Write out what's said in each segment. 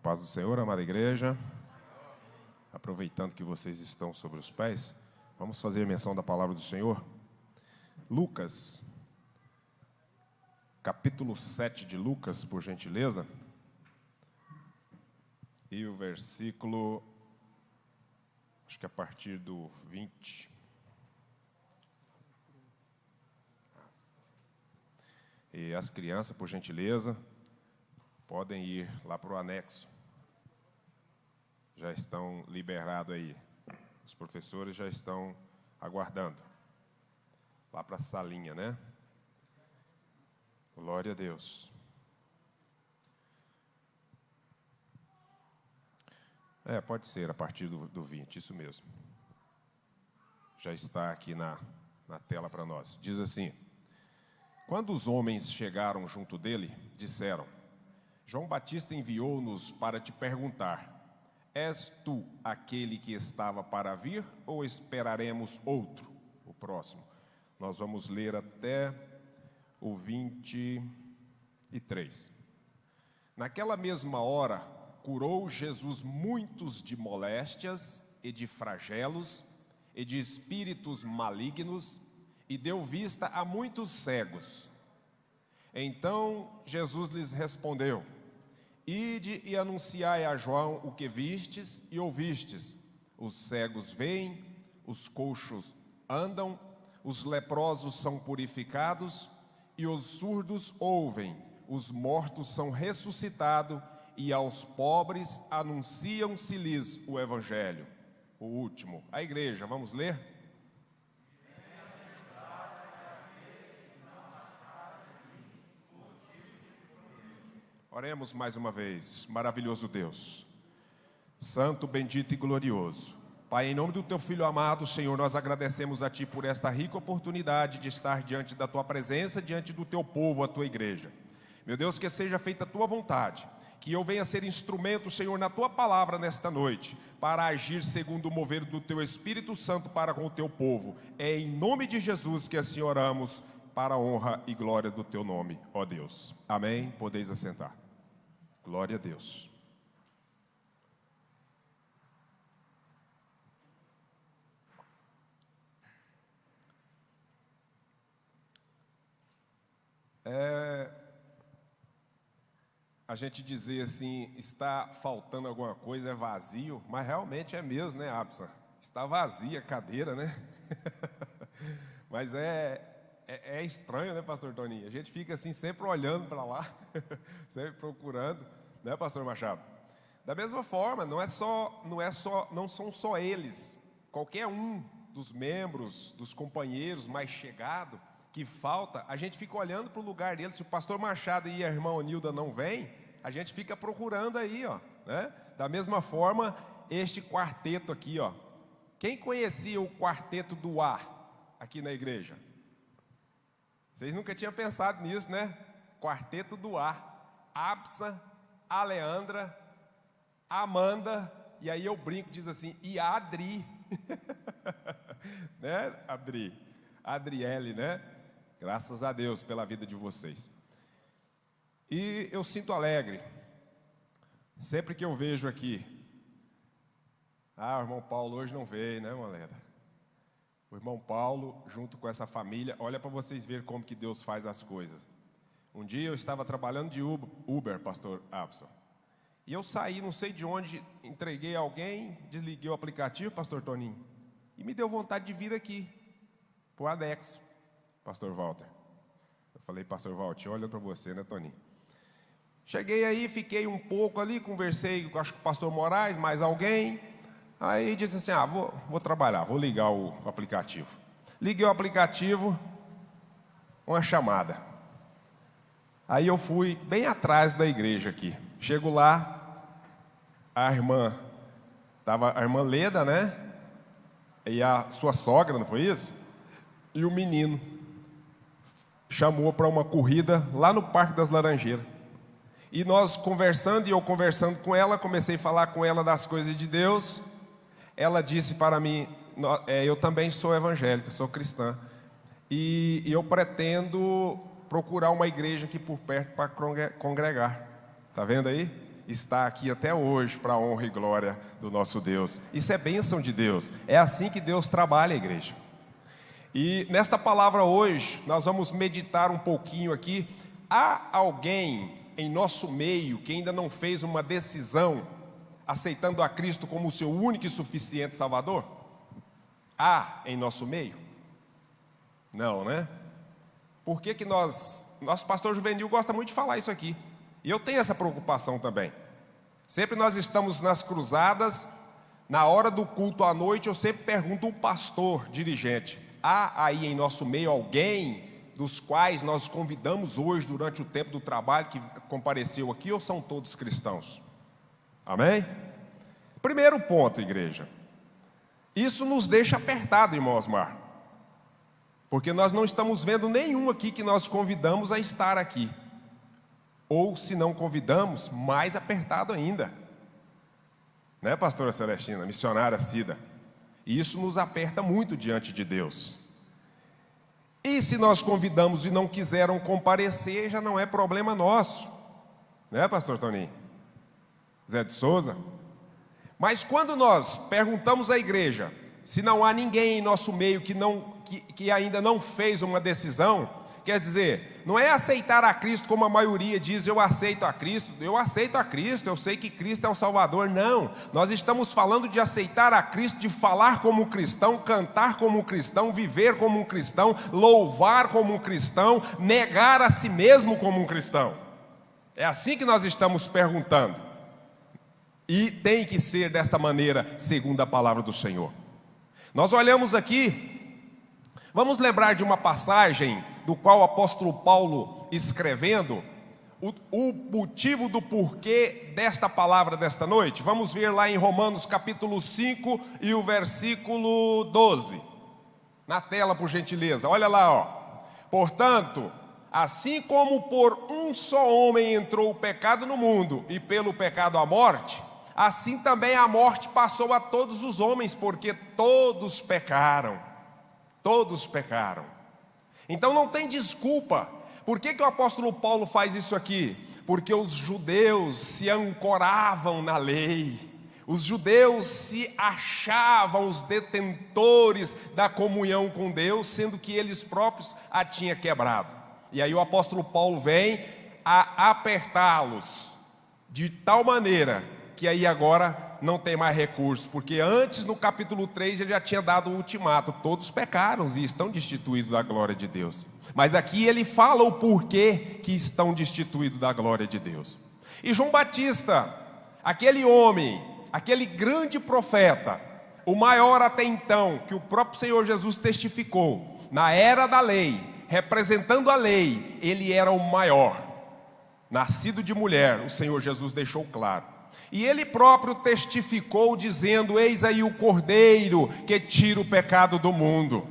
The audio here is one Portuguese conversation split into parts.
paz do Senhor, amada igreja. Aproveitando que vocês estão sobre os pés, vamos fazer menção da palavra do Senhor. Lucas, capítulo 7 de Lucas, por gentileza. E o versículo, acho que a partir do 20. E as crianças, por gentileza, podem ir lá para o anexo. Já estão liberados aí. Os professores já estão aguardando. Lá para a salinha, né? Glória a Deus. Pode ser a partir do 20, isso mesmo. Já está aqui na tela para nós. Diz assim: quando os homens chegaram junto dele, disseram: João Batista enviou-nos para te perguntar: és tu aquele que estava para vir, ou esperaremos outro, o próximo? Nós vamos ler até o 23. Naquela mesma hora, curou Jesus muitos de moléstias e de flagelos e de espíritos malignos, e deu vista a muitos cegos. Então Jesus lhes respondeu: ide e anunciai a João o que vistes e ouvistes: os cegos veem, os coxos andam, os leprosos são purificados, e os surdos ouvem, os mortos são ressuscitados, e aos pobres anunciam-se-lhes o Evangelho. O último, a igreja, vamos ler? Oremos mais uma vez. Maravilhoso Deus, santo, bendito e glorioso Pai, em nome do Teu Filho amado, Senhor, nós agradecemos a Ti por esta rica oportunidade de estar diante da Tua presença, diante do Teu povo, a Tua igreja. Meu Deus, que seja feita a Tua vontade, que eu venha ser instrumento, Senhor, na Tua palavra nesta noite, para agir segundo o mover do Teu Espírito Santo para com o Teu povo. É em nome de Jesus que assim oramos, para a honra e glória do Teu nome, ó Deus. Amém? Podeis assentar. Glória a Deus. A gente dizer assim, está faltando alguma coisa, é vazio, mas realmente é mesmo, né, Absa? Está vazia a cadeira, né? Mas é estranho, né, pastor Toninho? A gente fica assim sempre olhando para lá, sempre procurando, né, pastor Machado? Da mesma forma, não são só eles, qualquer um dos membros, dos companheiros mais chegados que falta, a gente fica olhando para o lugar dele. Se o pastor Machado e a irmã Onilda não vêm, a gente fica procurando aí, ó, né? Da mesma forma, este quarteto aqui, ó. Quem conhecia o quarteto do ar aqui na igreja? Vocês nunca tinham pensado nisso, né? Quarteto do ar. Absa, a Leandra, a Amanda, e aí eu brinco, diz assim, e a Adri. Né, Adriele, né? Graças a Deus pela vida de vocês. E eu sinto alegre, sempre que eu vejo aqui, o irmão Paulo hoje não veio, né, galera? O irmão Paulo, junto com essa família, olha para vocês verem como que Deus faz as coisas. Um dia eu estava trabalhando de Uber, pastor Abson, e eu saí, não sei de onde, entreguei a alguém, desliguei o aplicativo, pastor Toninho, e me deu vontade de vir aqui, para o anexo, pastor Walter. Eu falei, pastor Walter, olha para você, né, Toninho? Cheguei aí, fiquei um pouco ali, conversei, acho que o pastor Moraes, mais alguém. Aí disse assim, vou trabalhar, vou ligar o aplicativo. Liguei o aplicativo, uma chamada. Aí eu fui bem atrás da igreja aqui. Chego lá, a irmã Leda, né? E a sua sogra, não foi isso? E o menino chamou para uma corrida lá no Parque das Laranjeiras. E nós conversando, e eu conversando com ela, comecei a falar com ela das coisas de Deus. Ela disse para mim, eu também sou evangélica, sou cristã, e eu pretendo procurar uma igreja aqui por perto para congregar. Está vendo aí? está aqui até hoje para a honra e glória do nosso Deus. Isso é bênção de Deus. É assim que Deus trabalha, igreja. E nesta palavra hoje, nós vamos meditar um pouquinho aqui. Há alguém em nosso meio que ainda não fez uma decisão aceitando a Cristo como o seu único e suficiente Salvador? Há em nosso meio? Não, né? Por que nosso pastor Juvenil gosta muito de falar isso aqui? E eu tenho essa preocupação também. Sempre nós estamos nas cruzadas, na hora do culto à noite, eu sempre pergunto ao pastor dirigente: há aí em nosso meio alguém dos quais nós convidamos hoje durante o tempo do trabalho que compareceu aqui, ou são todos cristãos? Amém? Primeiro ponto, igreja. Isso nos deixa apertado, irmão Osmar, porque nós não estamos vendo nenhum aqui que nós convidamos a estar aqui. Ou, se não convidamos, mais apertado ainda. Né, pastora Celestina, missionária Cida? E isso nos aperta muito diante de Deus. E se nós convidamos e não quiseram comparecer, já não é problema nosso. Né, pastor Toninho? Zé de Souza? Mas quando nós perguntamos à igreja se não há ninguém em nosso meio que ainda não fez uma decisão, quer dizer, não é aceitar a Cristo como a maioria diz: eu aceito a Cristo, eu sei que Cristo é o Salvador. Não, nós estamos falando de aceitar a Cristo, de falar como um cristão, cantar como um cristão, viver como um cristão, louvar como um cristão, negar a si mesmo como um cristão. É assim que nós estamos perguntando. E tem que ser desta maneira, segundo a palavra do Senhor. Nós olhamos aqui, vamos lembrar de uma passagem do qual o apóstolo Paulo, escrevendo, o motivo do porquê desta palavra desta noite. Vamos ver lá em Romanos capítulo 5 e o versículo 12. Na tela, por gentileza, olha lá, ó. Portanto, assim como por um só homem entrou o pecado no mundo, e pelo pecado a morte, assim também a morte passou a todos os homens, porque todos pecaram. Todos pecaram. Então não tem desculpa. Por que o apóstolo Paulo faz isso aqui? Porque os judeus se ancoravam na lei. Os judeus se achavam os detentores da comunhão com Deus, sendo que eles próprios a tinham quebrado. E aí o apóstolo Paulo vem a apertá-los de tal maneira que aí agora não tem mais recurso, porque antes no capítulo 3 ele já tinha dado o ultimato: todos pecaram e estão destituídos da glória de Deus. Mas aqui ele fala o porquê que estão destituídos da glória de Deus. E João Batista, aquele homem, aquele grande profeta, o maior até então, que o próprio Senhor Jesus testificou, na era da lei, representando a lei, ele era o maior. Nascido de mulher, o Senhor Jesus deixou claro. E ele próprio testificou dizendo: eis aí o Cordeiro que tira o pecado do mundo.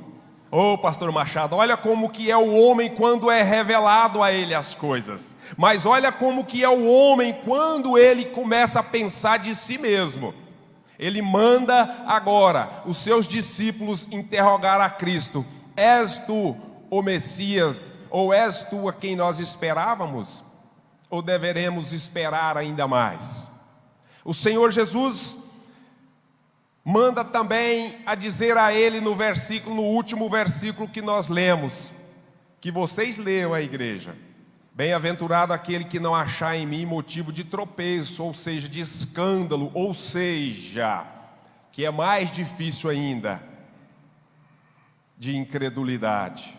Ô pastor Machado, olha como que é o homem quando é revelado a ele as coisas. Mas olha como que é o homem quando ele começa a pensar de si mesmo. Ele manda agora os seus discípulos interrogar a Cristo: és tu o Messias, ou és tu a quem nós esperávamos? Ou deveremos esperar ainda mais? O Senhor Jesus manda também a dizer a ele no último versículo que nós lemos, que vocês leiam, a igreja: bem-aventurado aquele que não achar em mim motivo de tropeço, ou seja, de escândalo, ou seja, que é mais difícil ainda, de incredulidade,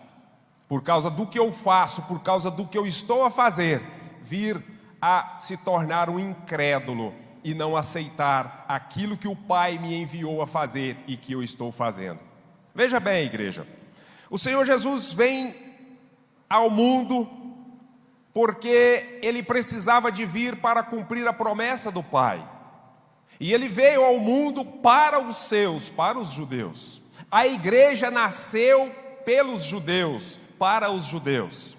por causa do que eu faço, por causa do que eu estou a fazer, vir a se tornar um incrédulo e não aceitar aquilo que o Pai me enviou a fazer e que eu estou fazendo. Veja bem, igreja, o Senhor Jesus vem ao mundo porque Ele precisava de vir para cumprir a promessa do Pai. E Ele veio ao mundo para os seus, para os judeus. A igreja nasceu pelos judeus, para os judeus.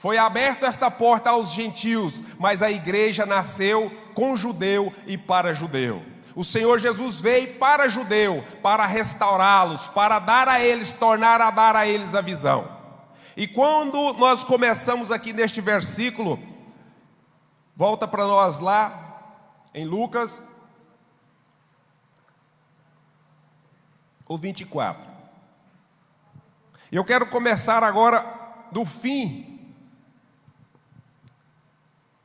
Foi aberta esta porta aos gentios, mas a igreja nasceu com judeu e para judeu. O Senhor Jesus veio para judeu, para restaurá-los, para dar a eles, tornar a dar a eles a visão. E quando nós começamos aqui neste versículo, volta para nós lá, em Lucas, o 24. Eu quero começar agora do fim.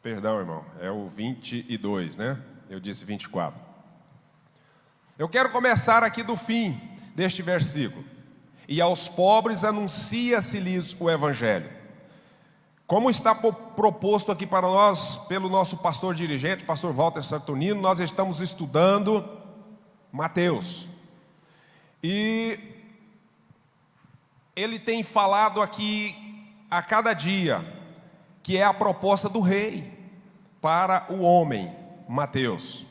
Perdão, irmão, é o 22, né? Eu disse 24. Eu quero começar aqui do fim deste versículo. E aos pobres anuncia-se-lhes o Evangelho. Como está proposto aqui para nós pelo nosso pastor dirigente, pastor Walter Saturnino, nós estamos estudando Mateus. E ele tem falado aqui a cada dia, que é a proposta do rei para o homem, Mateus.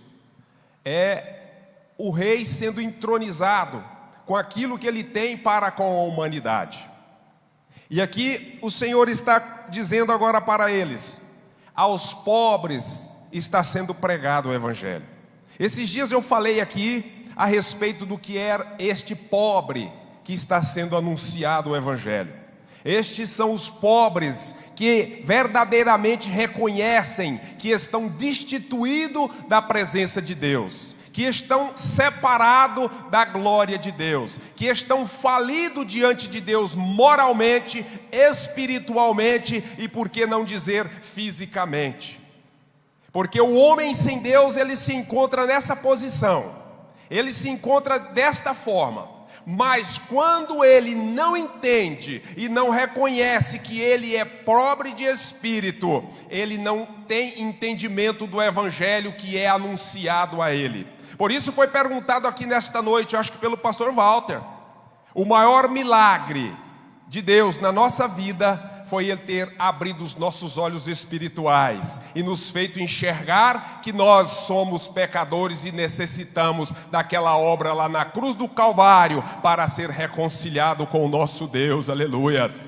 É o rei sendo entronizado com aquilo que ele tem para com a humanidade. E aqui o Senhor está dizendo agora para eles: aos pobres está sendo pregado o Evangelho. Esses dias eu falei aqui a respeito do que era este pobre que está sendo anunciado o Evangelho. Estes são os pobres que verdadeiramente reconhecem que estão destituídos da presença de Deus, que estão separados da glória de Deus, que estão falidos diante de Deus moralmente, espiritualmente e, por que não dizer, fisicamente. Porque o homem sem Deus, ele se encontra nessa posição, ele se encontra desta forma. Mas quando ele não entende e não reconhece que ele é pobre de espírito, ele não tem entendimento do Evangelho que é anunciado a ele. Por isso foi perguntado aqui nesta noite, acho que pelo pastor Walter, o maior milagre de Deus na nossa vida foi Ele ter abrido os nossos olhos espirituais e nos feito enxergar que nós somos pecadores e necessitamos daquela obra lá na cruz do Calvário para ser reconciliado com o nosso Deus, aleluias.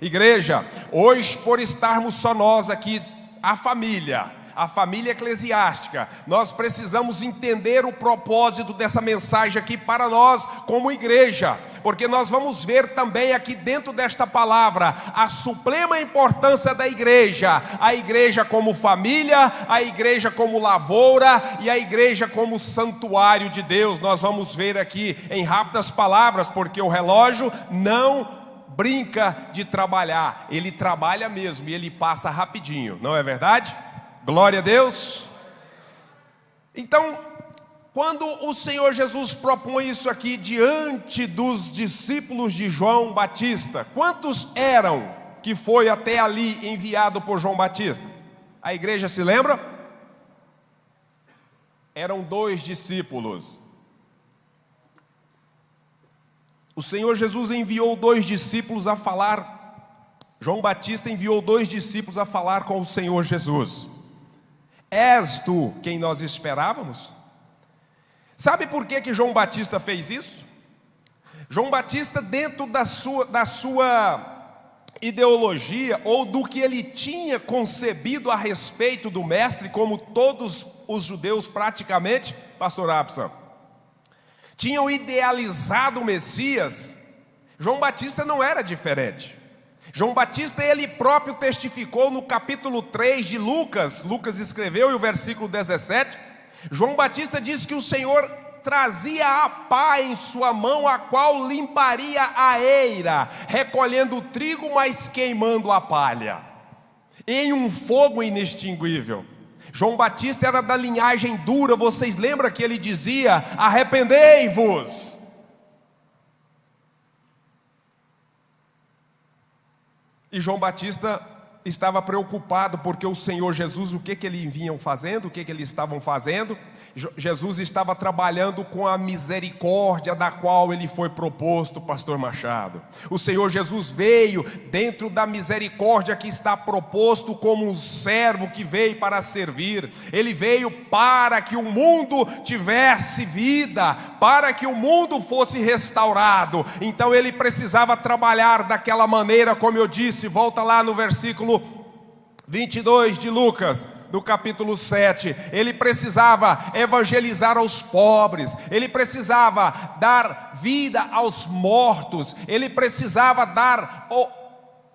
Igreja, hoje por estarmos só nós aqui, a família eclesiástica, nós precisamos entender o propósito dessa mensagem aqui para nós como igreja, porque nós vamos ver também aqui dentro desta palavra a suprema importância da igreja, a igreja como família, a igreja como lavoura e a igreja como santuário de Deus. Nós vamos ver aqui em rápidas palavras, porque o relógio não brinca de trabalhar, ele trabalha mesmo e ele passa rapidinho, não é verdade? Glória a Deus. Então, quando o Senhor Jesus propõe isso aqui diante dos discípulos de João Batista, quantos eram que foi até ali enviado por João Batista? A igreja se lembra? Eram 2 discípulos. O Senhor Jesus enviou 2 discípulos a falar. João Batista enviou 2 discípulos a falar com o Senhor Jesus. És tu quem nós esperávamos? Sabe por que João Batista fez isso? João Batista, dentro da sua ideologia, ou do que ele tinha concebido a respeito do Mestre, como todos os judeus praticamente, pastor Abson, tinham idealizado o Messias. João Batista não era diferente. João Batista, ele próprio testificou no capítulo 3 de Lucas. Lucas escreveu e o versículo 17. João Batista disse que o Senhor trazia a pá em sua mão, a qual limparia a eira, recolhendo o trigo, mas queimando a palha, em um fogo inextinguível. João Batista era da linhagem dura. Vocês lembram que ele dizia: arrependei-vos. E João Batista estava preocupado porque o Senhor Jesus, o que eles vinham fazendo, o que eles estavam fazendo? Jesus estava trabalhando com a misericórdia da qual ele foi proposto, pastor Machado. O Senhor Jesus veio dentro da misericórdia que está proposto como um servo que veio para servir. Ele veio para que o mundo tivesse vida, para que o mundo fosse restaurado. Então ele precisava trabalhar daquela maneira, como eu disse. Volta lá no versículo 22 de Lucas, do capítulo 7, ele precisava evangelizar aos pobres, ele precisava dar vida aos mortos, ele precisava dar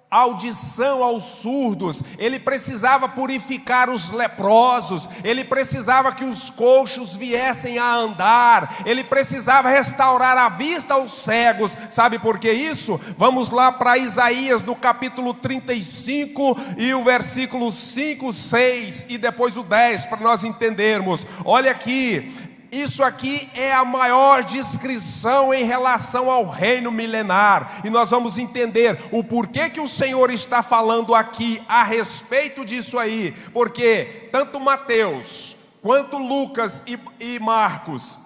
audição aos surdos, ele precisava purificar os leprosos, ele precisava que os coxos viessem a andar, ele precisava restaurar a vista aos cegos. Sabe por que isso? Vamos lá para Isaías no capítulo 35 e o versículo 5, 6 e depois o 10, para nós entendermos. Olha aqui. Isso aqui é a maior descrição em relação ao reino milenar, e nós vamos entender o porquê que o Senhor está falando aqui a respeito disso aí, porque tanto Mateus quanto Lucas e Marcos,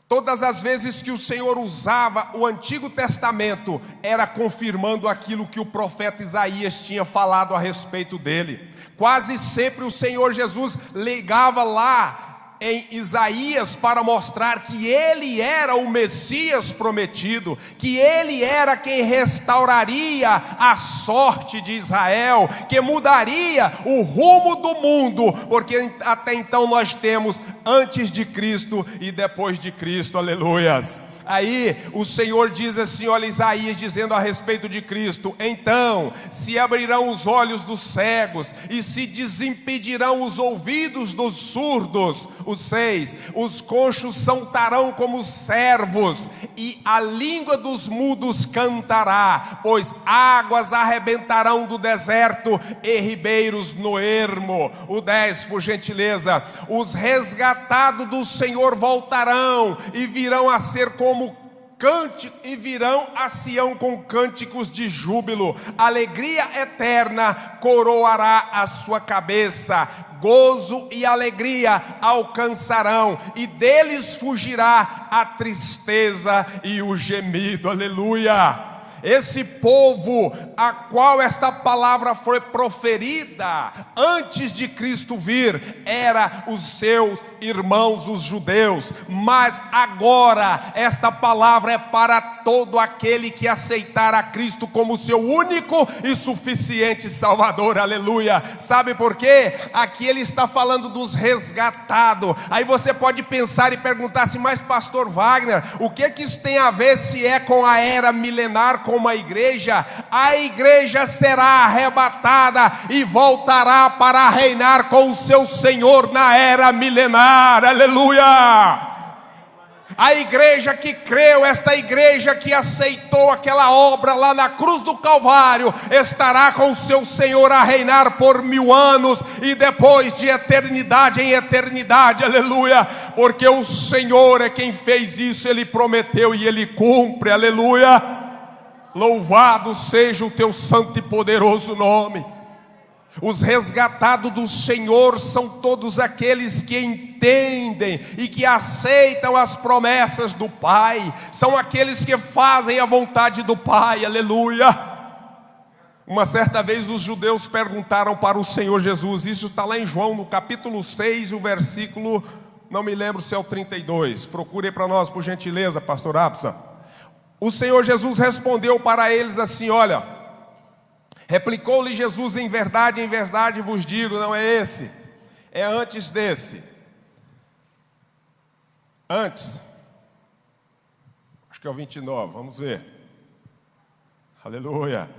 todas as vezes que o Senhor usava o Antigo Testamento, era confirmando aquilo que o profeta Isaías tinha falado a respeito dele. Quase sempre o Senhor Jesus ligava lá em Isaías para mostrar que ele era o Messias prometido, que ele era quem restauraria a sorte de Israel, que mudaria o rumo do mundo, porque até então nós temos antes de Cristo e depois de Cristo, aleluias. Aí o Senhor diz assim, olha Isaías dizendo a respeito de Cristo: então se abrirão os olhos dos cegos e se desimpedirão os ouvidos dos surdos. O 6, os coxos saltarão como servos e a língua dos mudos cantará, pois águas arrebentarão do deserto e ribeiros no ermo. O 10, por gentileza, os resgatados do Senhor voltarão e virão a ser como e virão a Sião com cânticos de júbilo, alegria eterna coroará a sua cabeça, gozo e alegria alcançarão, e deles fugirá a tristeza e o gemido, aleluia. Esse povo a qual esta palavra foi proferida antes de Cristo vir, era os seus irmãos, os judeus, mas agora esta palavra é para todo aquele que aceitar a Cristo como seu único e suficiente Salvador, aleluia. Sabe por quê? Aqui ele está falando dos resgatados. Aí você pode pensar e perguntar assim, mas pastor Wagner, o que isso tem a ver se é com a era milenar, como a igreja? A igreja será arrebatada e voltará para reinar com o seu Senhor na era milenar, aleluia. A igreja que creu, esta igreja que aceitou aquela obra lá na cruz do Calvário, estará com o seu Senhor a reinar por 1000 anos e depois de eternidade em eternidade, aleluia, porque o Senhor é quem fez isso, Ele prometeu e Ele cumpre, aleluia. Louvado seja o teu santo e poderoso nome. Os resgatados do Senhor são todos aqueles que entendem e que aceitam as promessas do Pai, são aqueles que fazem a vontade do Pai, aleluia. Uma certa vez os judeus perguntaram para o Senhor Jesus, isso está lá em João no capítulo 6, o versículo, não me lembro se é o 32, procure para nós por gentileza, pastor Absa. O Senhor Jesus respondeu para eles assim, olha, replicou-lhe Jesus, em verdade vos digo, não é esse, é antes desse. Antes, acho que é o 29, vamos ver. Aleluia.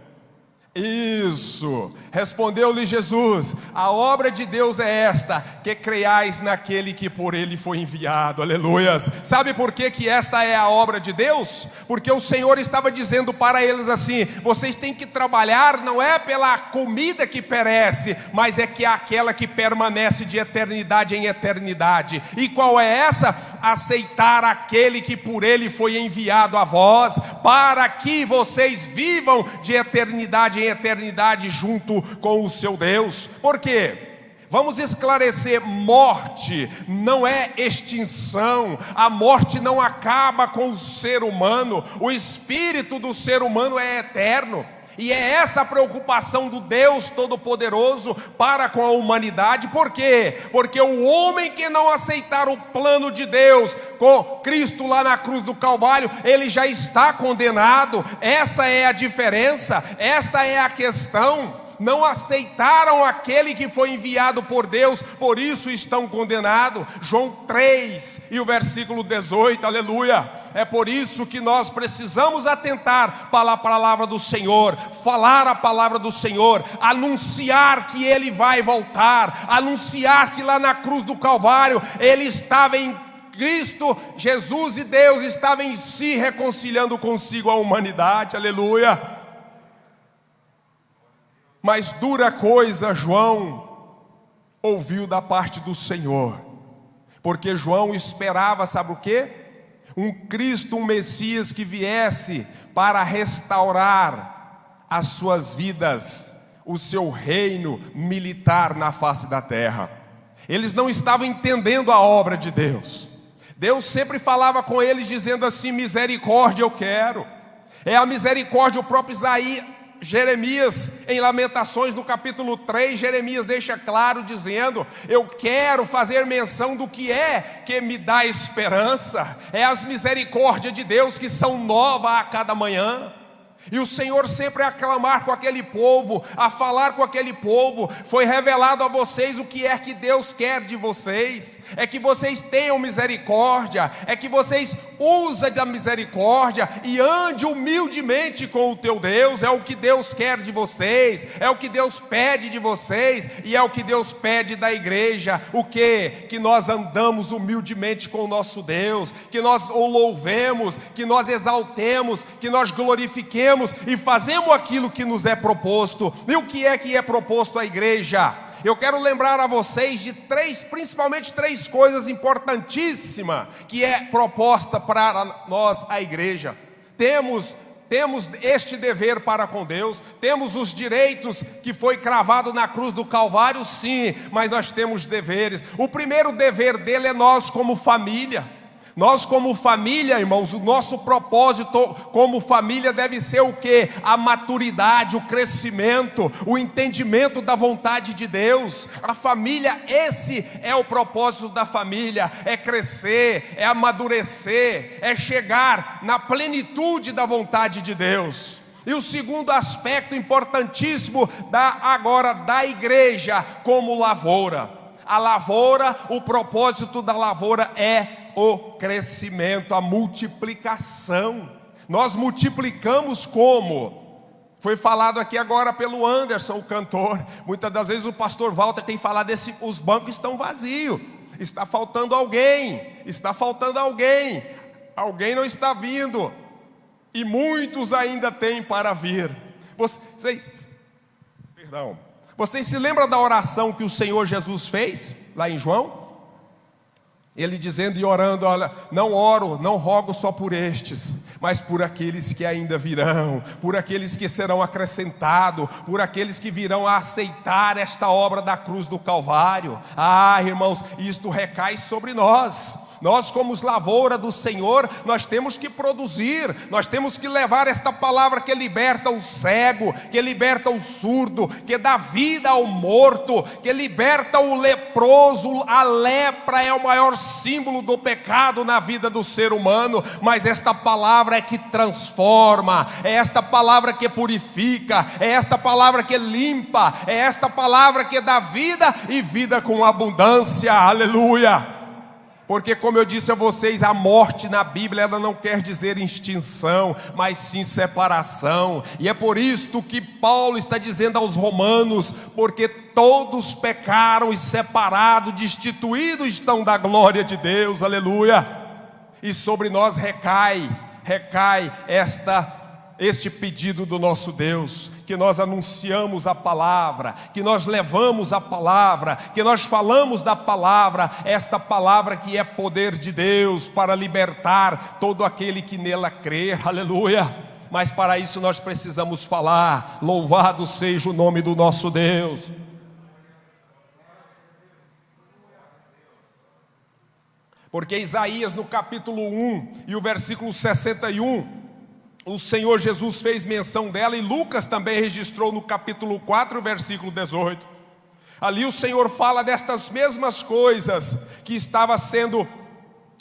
Isso, respondeu-lhe Jesus, a obra de Deus é esta, que creiais naquele que por ele foi enviado, aleluias. Sabe por que esta é a obra de Deus? Porque o Senhor estava dizendo para eles assim, vocês têm que trabalhar, não é pela comida que perece, mas é que é aquela que permanece de eternidade em eternidade. E qual é essa? Aceitar aquele que por ele foi enviado a vós, para que vocês vivam de eternidade em eternidade junto com o seu Deus. Por quê? Vamos esclarecer, morte não é extinção, a morte não acaba com o ser humano, o espírito do ser humano é eterno. E é essa a preocupação do Deus Todo-Poderoso para com a humanidade. Por quê? Porque o homem que não aceitar o plano de Deus com Cristo lá na cruz do Calvário, ele já está condenado. Essa é a diferença, esta é a questão. não aceitaram aquele que foi enviado por Deus, por isso estão condenados. João 3 e o versículo 18, aleluia. É por isso que nós precisamos atentar para a palavra do Senhor, falar a palavra do Senhor, anunciar que Ele vai voltar, anunciar que lá na cruz do Calvário Ele estava em Cristo, Jesus e Deus estavam em si reconciliando consigo a humanidade, aleluia. Mas dura coisa João ouviu da parte do Senhor, porque João esperava, sabe o quê? Um Cristo, um Messias que viesse para restaurar as suas vidas, o seu reino militar na face da terra. Eles não estavam entendendo a obra de Deus. Deus sempre falava com eles dizendo assim: misericórdia eu quero. É a misericórdia. O próprio Jeremias, em Lamentações, no capítulo 3, Jeremias deixa claro dizendo: eu quero fazer menção do que é que me dá esperança. É as misericórdias de Deus que são novas a cada manhã. E o Senhor sempre a clamar com aquele povo, a falar com aquele povo. Foi revelado a vocês o que é que Deus quer de vocês. É que vocês tenham misericórdia, é que vocês usem da misericórdia e ande humildemente com o teu Deus. É o que Deus quer de vocês, é o que Deus pede de vocês, e é o que Deus pede da igreja. O quê? Que nós andamos humildemente com o nosso Deus, que nós o louvemos, que nós exaltemos, que nós glorifiquemos e fazemos aquilo que nos é proposto. E o que é proposto à igreja? Eu quero lembrar a vocês de principalmente três coisas importantíssimas que é proposta para nós, a igreja. Temos este dever para com Deus, temos os direitos que foi cravado na cruz do Calvário, sim, mas nós temos deveres. O primeiro dever dele é nós como família. Nós como família, irmãos, o nosso propósito como família deve ser o quê? A maturidade, o crescimento, o entendimento da vontade de Deus. A família, esse é o propósito da família, é crescer, é amadurecer, é chegar na plenitude da vontade de Deus. E o segundo aspecto importantíssimo da igreja como lavoura. A lavoura, o propósito da lavoura é o crescimento, a multiplicação. Nós multiplicamos como? Foi falado aqui agora pelo Anderson, o cantor. Muitas das vezes o pastor Walter tem falado os bancos estão vazios, está faltando alguém, alguém não está vindo, e muitos ainda têm para vir. Vocês se lembram da oração que o Senhor Jesus fez lá em João? Ele dizendo e orando: olha, não rogo só por estes, mas por aqueles que ainda virão, por aqueles que serão acrescentados, por aqueles que virão a aceitar esta obra da cruz do Calvário. Irmãos, isto recai sobre nós. Nós como lavoura do Senhor, nós temos que produzir, nós temos que levar esta palavra que liberta o cego, que liberta o surdo, que dá vida ao morto, que liberta o leproso. A lepra é o maior símbolo do pecado na vida do ser humano, mas esta palavra é que transforma, é esta palavra que purifica, é esta palavra que limpa, é esta palavra que dá vida e vida com abundância, aleluia. Porque, como eu disse a vocês, a morte na Bíblia, ela não quer dizer extinção, mas sim separação. E é por isso que Paulo está dizendo aos romanos: porque todos pecaram e separados, destituídos estão da glória de Deus, aleluia. E sobre nós recai este pedido do nosso Deus, que nós anunciamos a palavra, que nós levamos a palavra, que nós falamos da palavra, esta palavra que é poder de Deus para libertar todo aquele que nela crer, aleluia. Mas para isso nós precisamos falar: louvado seja o nome do nosso Deus. Porque Isaías no capítulo 1 e o versículo 61, o Senhor Jesus fez menção dela, e Lucas também registrou no capítulo 4, versículo 18. Ali o Senhor fala destas mesmas coisas que estava sendo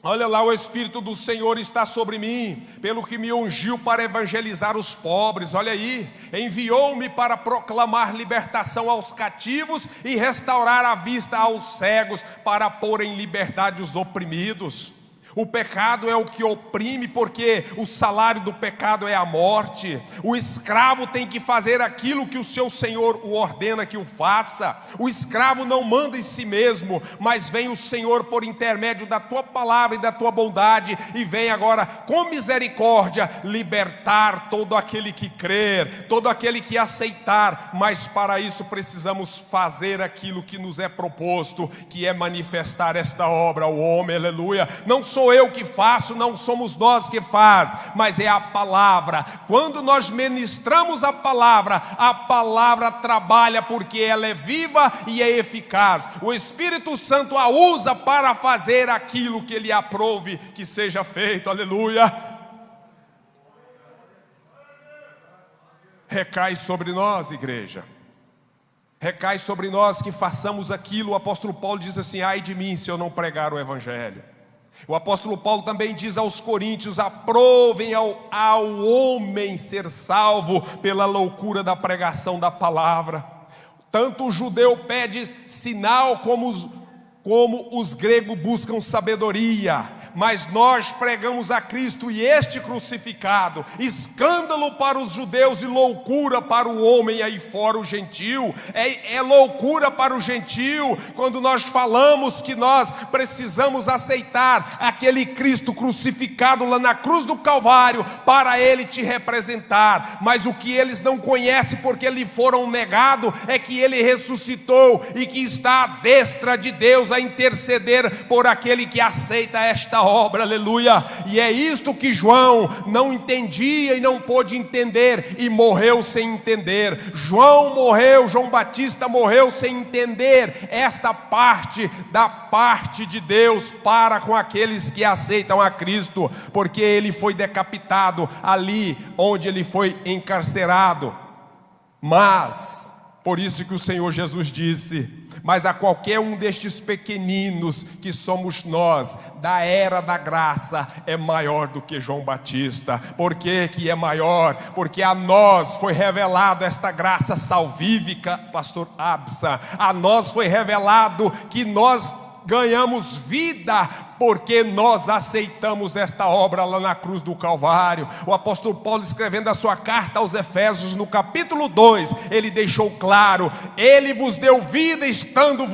Olha lá, o Espírito do Senhor está sobre mim, pelo que me ungiu para evangelizar os pobres. Olha aí, enviou-me para proclamar libertação aos cativos e restaurar a vista aos cegos, para pôr em liberdade os oprimidos. O pecado é o que oprime, porque o salário do pecado é a morte. O escravo tem que fazer aquilo que o seu senhor o ordena que o faça. O escravo não manda em si mesmo, mas vem o Senhor por intermédio da tua palavra e da tua bondade, e vem agora com misericórdia libertar todo aquele que crer, todo aquele que aceitar. Mas para isso precisamos fazer aquilo que nos é proposto, que é manifestar esta obra ao homem. Aleluia. Não sou eu que faço, não somos nós que faz, mas é a palavra. Quando nós ministramos a palavra trabalha, porque ela é viva e é eficaz. O Espírito Santo a usa para fazer aquilo que Ele aprove que seja feito. Aleluia. Recai sobre nós, igreja. Recai sobre nós que façamos aquilo. O apóstolo Paulo diz assim: ai de mim se eu não pregar o evangelho. O apóstolo Paulo também diz aos coríntios: aprovem ao homem ser salvo pela loucura da pregação da palavra. Tanto o judeu pede sinal, como os gregos buscam sabedoria. Mas nós pregamos a Cristo e este crucificado, escândalo para os judeus e loucura para o homem aí fora, o gentio. É loucura para o gentio quando nós falamos que nós precisamos aceitar aquele Cristo crucificado lá na cruz do Calvário, para Ele te representar. Mas o que eles não conhecem, porque lhe foram negado, é que Ele ressuscitou e que está à destra de Deus a interceder por aquele que aceita esta obra. Aleluia. E é isto que João não entendia e não pôde entender, e morreu sem entender. João Batista morreu sem entender esta parte da parte de Deus para com aqueles que aceitam a Cristo, porque ele foi decapitado ali onde ele foi encarcerado. Mas por isso que o Senhor Jesus disse: mas a qualquer um destes pequeninos que somos nós, da era da graça, é maior do que João Batista. Por que é maior? Porque a nós foi revelado esta graça salvífica, pastor Absa. A nós foi revelado que nós ganhamos vida, porque nós aceitamos esta obra lá na cruz do Calvário. O apóstolo Paulo, escrevendo a sua carta aos Efésios, no capítulo 2, ele deixou claro: ele vos deu vida, estando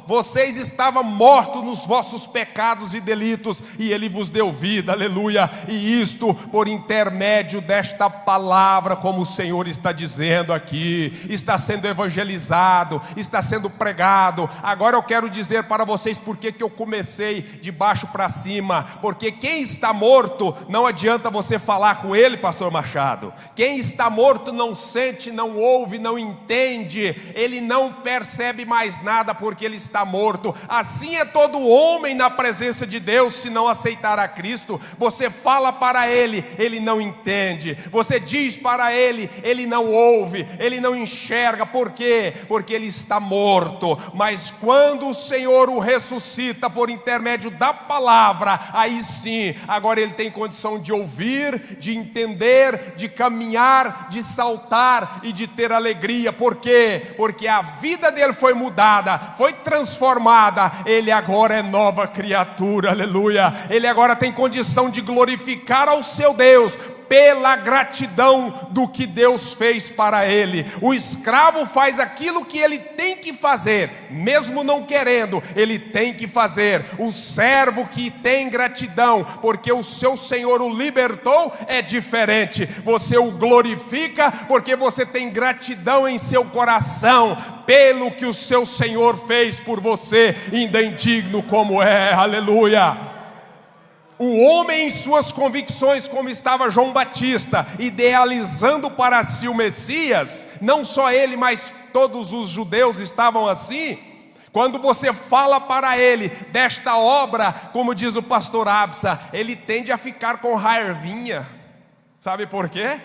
vocês estavam mortos nos vossos pecados e delitos, e ele vos deu vida. Aleluia. E isto por intermédio desta palavra, como o Senhor está dizendo aqui, está sendo evangelizado, está sendo pregado. Agora eu quero dizer para vocês por que eu comecei de baixo para cima. Porque quem está morto, não adianta você falar com ele, pastor Machado. Quem está morto não sente, não ouve, não entende, ele não percebe mais nada, porque ele está morto. Assim é todo homem na presença de Deus, se não aceitar a Cristo. Você fala para ele, ele não entende. Você diz para ele, ele não ouve, ele não enxerga. Por quê? Porque ele está morto. Mas quando o Senhor o ressuscita por intermédio da palavra, aí sim, agora ele tem condição de ouvir, de entender, de caminhar, de saltar e de ter alegria. Por quê? Porque a vida dele foi mudada, foi transformada. Ele agora é nova criatura. Aleluia. Ele agora tem condição de glorificar ao seu Deus pela gratidão do que Deus fez para ele. O escravo faz aquilo que ele tem que fazer, mesmo não querendo, ele tem que fazer. O servo que tem gratidão, porque o seu Senhor o libertou, é diferente. Você o glorifica, porque você tem gratidão em seu coração, pelo que o seu Senhor fez por você, ainda indigno como é. Aleluia. O homem em suas convicções, como estava João Batista, idealizando para si o Messias, não só ele, mas todos os judeus estavam assim. Quando você fala para ele desta obra, como diz o pastor Absa, ele tende a ficar com raivinha. Sabe por quê?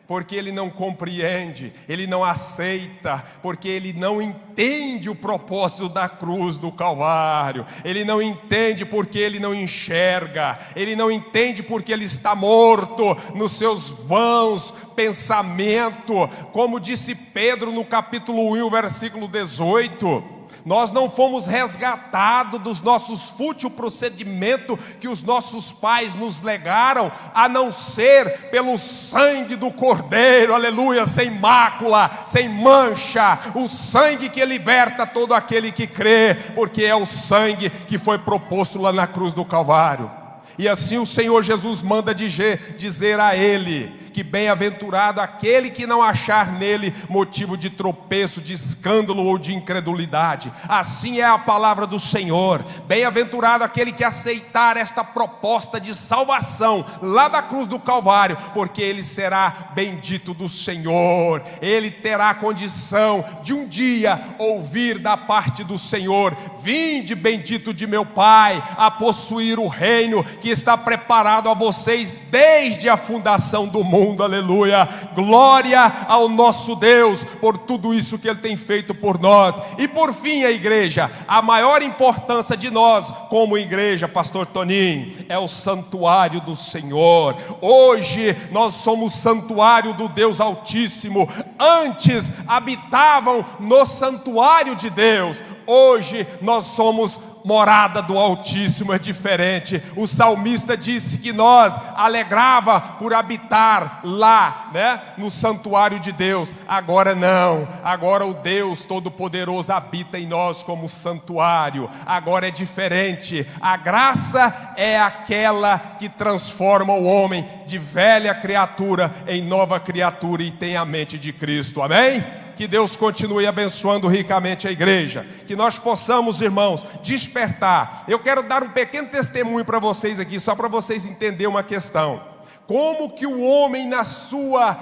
porque ele não compreende, ele não aceita, porque ele não entende o propósito da cruz do Calvário, ele não entende porque ele não enxerga, ele não entende porque ele está morto nos seus vãos pensamentos, como disse Pedro no capítulo 1, versículo 18. Nós não fomos resgatados dos nossos fúteis procedimentos que os nossos pais nos legaram, a não ser pelo sangue do Cordeiro, aleluia, sem mácula, sem mancha, o sangue que liberta todo aquele que crê, porque é o sangue que foi proposto lá na cruz do Calvário. E assim o Senhor Jesus manda dizer a ele, que bem-aventurado aquele que não achar nele motivo de tropeço, de escândalo ou de incredulidade. Assim é a palavra do Senhor. Bem-aventurado aquele que aceitar esta proposta de salvação lá da cruz do Calvário, porque ele será bendito do Senhor. Ele terá condição de um dia ouvir da parte do Senhor: vinde, bendito de meu Pai, a possuir o reino que está preparado a vocês desde a fundação do mundo. Aleluia, glória ao nosso Deus por tudo isso que Ele tem feito por nós. E por fim, a igreja, a maior importância de nós como igreja, pastor Toninho, é o santuário do Senhor. Hoje nós somos santuário do Deus Altíssimo. Antes habitavam no santuário de Deus, hoje nós somos morada do Altíssimo. É diferente. O salmista disse que nós alegrava por habitar lá, no santuário de Deus. Agora não, agora o Deus Todo-Poderoso habita em nós como santuário. Agora é diferente. A graça é aquela que transforma o homem de velha criatura em nova criatura e tem a mente de Cristo. Amém? Que Deus continue abençoando ricamente a igreja, que nós possamos, irmãos, despertar. Eu quero dar um pequeno testemunho para vocês aqui, só para vocês entenderem uma questão. Como que o homem na sua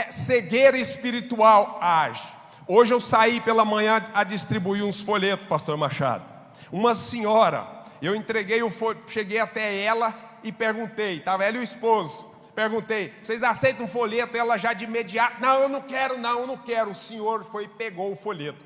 cegueira espiritual age? Hoje eu saí pela manhã a distribuir uns folhetos, pastor Machado. Uma senhora, eu entreguei o folheto, cheguei até ela e perguntei, estava ela e o esposo. Perguntei: vocês aceitam um folheto? Ela já de imediato: não, eu não quero. O senhor foi e pegou o folheto.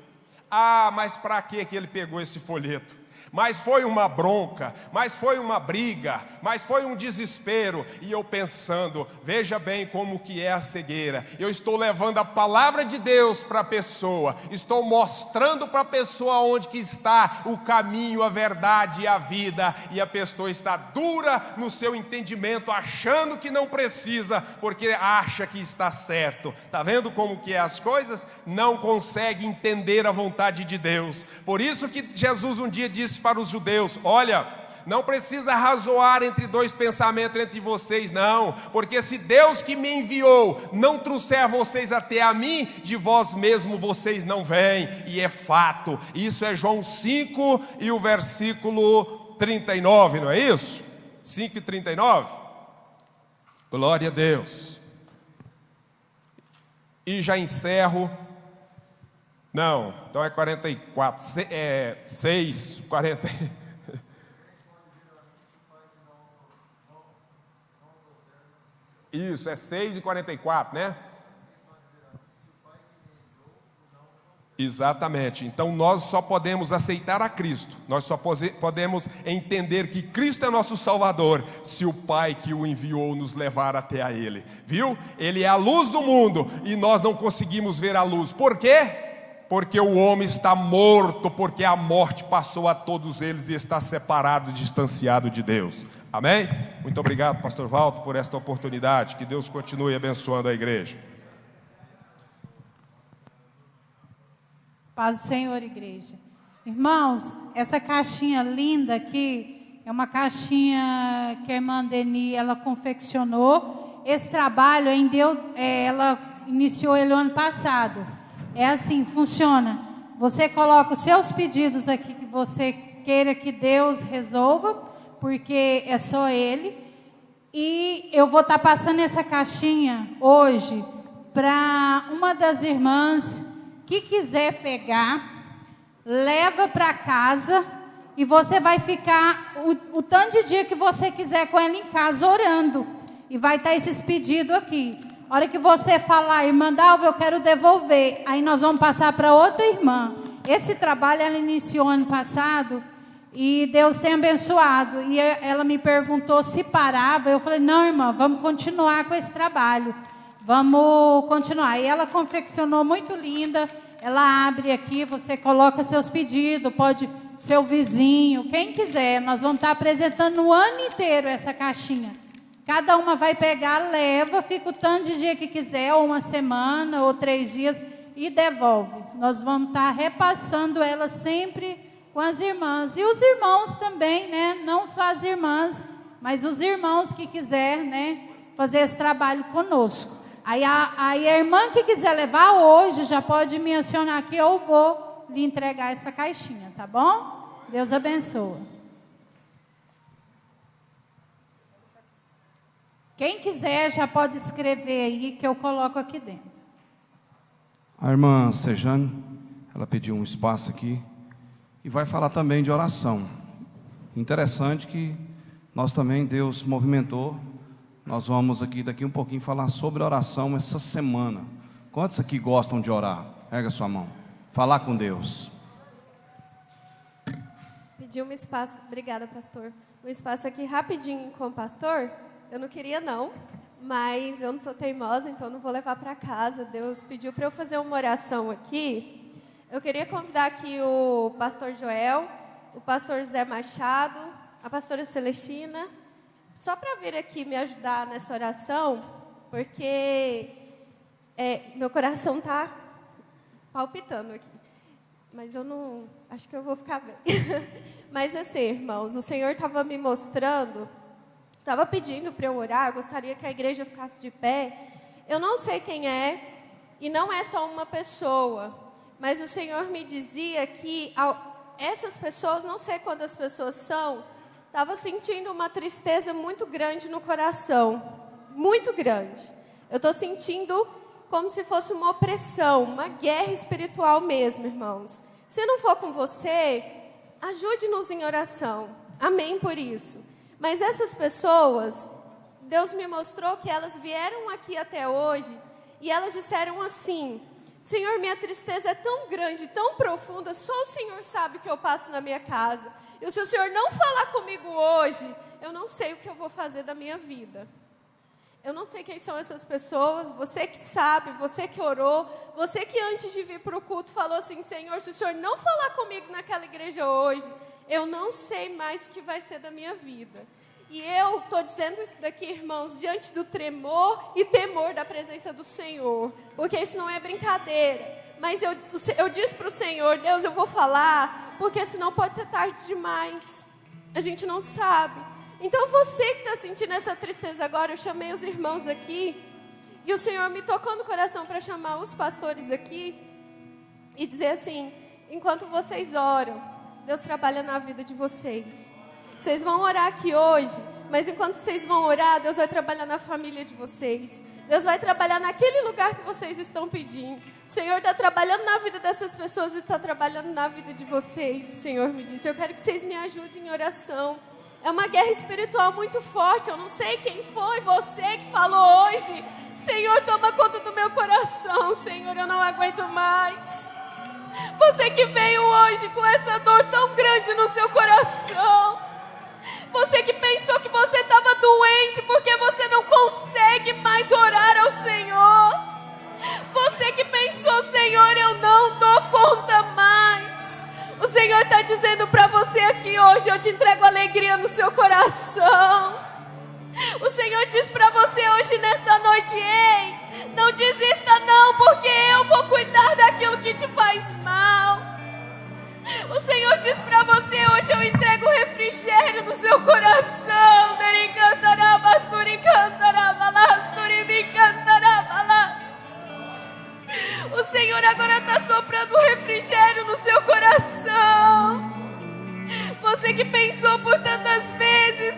Ah, mas para que ele pegou esse folheto? Mas foi uma bronca, mas foi uma briga, mas foi um desespero. E eu pensando, veja bem como que é a cegueira. Eu estou levando a palavra de Deus para a pessoa, estou mostrando para a pessoa onde que está o caminho, a verdade e a vida. E a pessoa está dura no seu entendimento, achando que não precisa, porque acha que está certo. Está vendo como que é as coisas? Não consegue entender a vontade de Deus. Por isso que Jesus um dia disse para os judeus: olha, não precisa razoar entre dois pensamentos entre vocês, não, porque se Deus que me enviou não trouxer vocês até a mim, de vós mesmo vocês não vêm. E é fato, isso é João 5 e o versículo 39, não é isso? 5 e 39. Glória a Deus. E já encerro. Não, então é 44, 6, 40. Isso, é 6 e 44, né? Exatamente. Então nós só podemos aceitar a Cristo, nós só podemos entender que Cristo é nosso Salvador, se o Pai que o enviou nos levar até a Ele. Viu? Ele é a luz do mundo e nós não conseguimos ver a luz. Por quê? Porque o homem está morto, porque a morte passou a todos eles e está separado, distanciado de Deus. Amém? Muito obrigado, pastor Walter, por esta oportunidade. Que Deus continue abençoando a igreja. Paz do Senhor, igreja. Irmãos, essa caixinha linda aqui é uma caixinha que a irmã Deni, ela confeccionou. Esse trabalho ela iniciou ele ano passado. É assim, funciona. Você coloca os seus pedidos aqui que você queira que Deus resolva, porque é só Ele. E eu vou estar passando essa caixinha hoje para uma das irmãs que quiser pegar, leva para casa e você vai ficar o tanto de dia que você quiser com ela em casa orando. E vai estar esses pedidos aqui. A hora que você falar, irmã Dalva, eu quero devolver. Aí nós vamos passar para outra irmã. Esse trabalho ela iniciou ano passado e Deus tem abençoado. E ela me perguntou se parava. Eu falei, não, irmã, vamos continuar com esse trabalho. Vamos continuar. E ela confeccionou muito linda. Ela abre aqui, você coloca seus pedidos, pode seu vizinho, quem quiser. Nós vamos estar apresentando o ano inteiro essa caixinha. Cada uma vai pegar, leva, fica o tanto de dia que quiser, ou uma semana, ou 3 dias, e devolve. Nós vamos estar repassando ela sempre com as irmãs. E os irmãos também, né? Não só as irmãs, mas os irmãos que quiser, né, fazer esse trabalho conosco. Aí a irmã que quiser levar hoje, já pode me acionar que eu vou lhe entregar esta caixinha, tá bom? Deus abençoe. Quem quiser já pode escrever aí que eu coloco aqui dentro. A irmã Sejane, ela pediu um espaço aqui e vai falar também de oração. Interessante que nós também, Deus movimentou. Nós vamos aqui daqui um pouquinho falar sobre oração essa semana. Quantos aqui gostam de orar? Pega a sua mão. Falar com Deus. Pedi um espaço, obrigada, pastor. Um espaço aqui rapidinho com o pastor. Eu não queria não, mas eu não sou teimosa, então não vou levar para casa. Deus pediu para eu fazer uma oração aqui. Eu queria convidar aqui o pastor Joel, o pastor Zé Machado, a pastora Celestina, só para vir aqui me ajudar nessa oração, porque meu coração está palpitando aqui. Mas eu não, acho que eu vou ficar bem. Mas assim, irmãos, o Senhor estava me mostrando, estava pedindo para eu orar, eu gostaria que a igreja ficasse de pé. Eu não sei quem é, e não é só uma pessoa, mas o Senhor me dizia que essas pessoas, não sei quantas pessoas são, estava sentindo uma tristeza muito grande no coração, muito grande. Eu estou sentindo como se fosse uma opressão, uma guerra espiritual mesmo, irmãos. Se não for com você, ajude-nos em oração, amém por isso. Mas essas pessoas, Deus me mostrou que elas vieram aqui até hoje, e elas disseram assim: Senhor, minha tristeza é tão grande, tão profunda, só o Senhor sabe o que eu passo na minha casa. E se o Senhor não falar comigo hoje, eu não sei o que eu vou fazer da minha vida. Eu não sei quem são essas pessoas, você que sabe, você que orou, você que antes de vir para o culto falou assim: Senhor, se o Senhor não falar comigo naquela igreja hoje, eu não sei mais o que vai ser da minha vida. E eu estou dizendo isso daqui, irmãos, diante do tremor e temor da presença do Senhor, porque isso não é brincadeira. Mas eu disse para o Senhor: Deus, eu vou falar, porque senão pode ser tarde demais. A gente não sabe. Então você que está sentindo essa tristeza agora, eu chamei os irmãos aqui, e o Senhor me tocou no coração para chamar os pastores aqui e dizer assim: enquanto vocês oram, Deus trabalha na vida de vocês. Vocês vão orar aqui hoje, mas enquanto vocês vão orar, Deus vai trabalhar na família de vocês. Deus vai trabalhar naquele lugar que vocês estão pedindo. O Senhor está trabalhando na vida dessas pessoas e está trabalhando na vida de vocês. O Senhor me disse: eu quero que vocês me ajudem em oração. É uma guerra espiritual muito forte. Eu não sei quem foi você que falou hoje: Senhor, toma conta do meu coração. Senhor, eu não aguento mais. Você que veio hoje com essa dor tão grande no seu coração. Você que pensou que você estava doente porque você não consegue mais orar ao Senhor. Você que pensou: Senhor, eu não dou conta mais. O Senhor está dizendo para você aqui hoje: eu te entrego alegria no seu coração. O Senhor diz para você hoje, nesta noite: ei, não desista não, porque eu vou cuidar daquilo que te faz mal. O Senhor diz para você hoje: eu entrego refrigério no seu coração. O Senhor agora está soprando refrigério no seu coração. Você que pensou por tantas vezes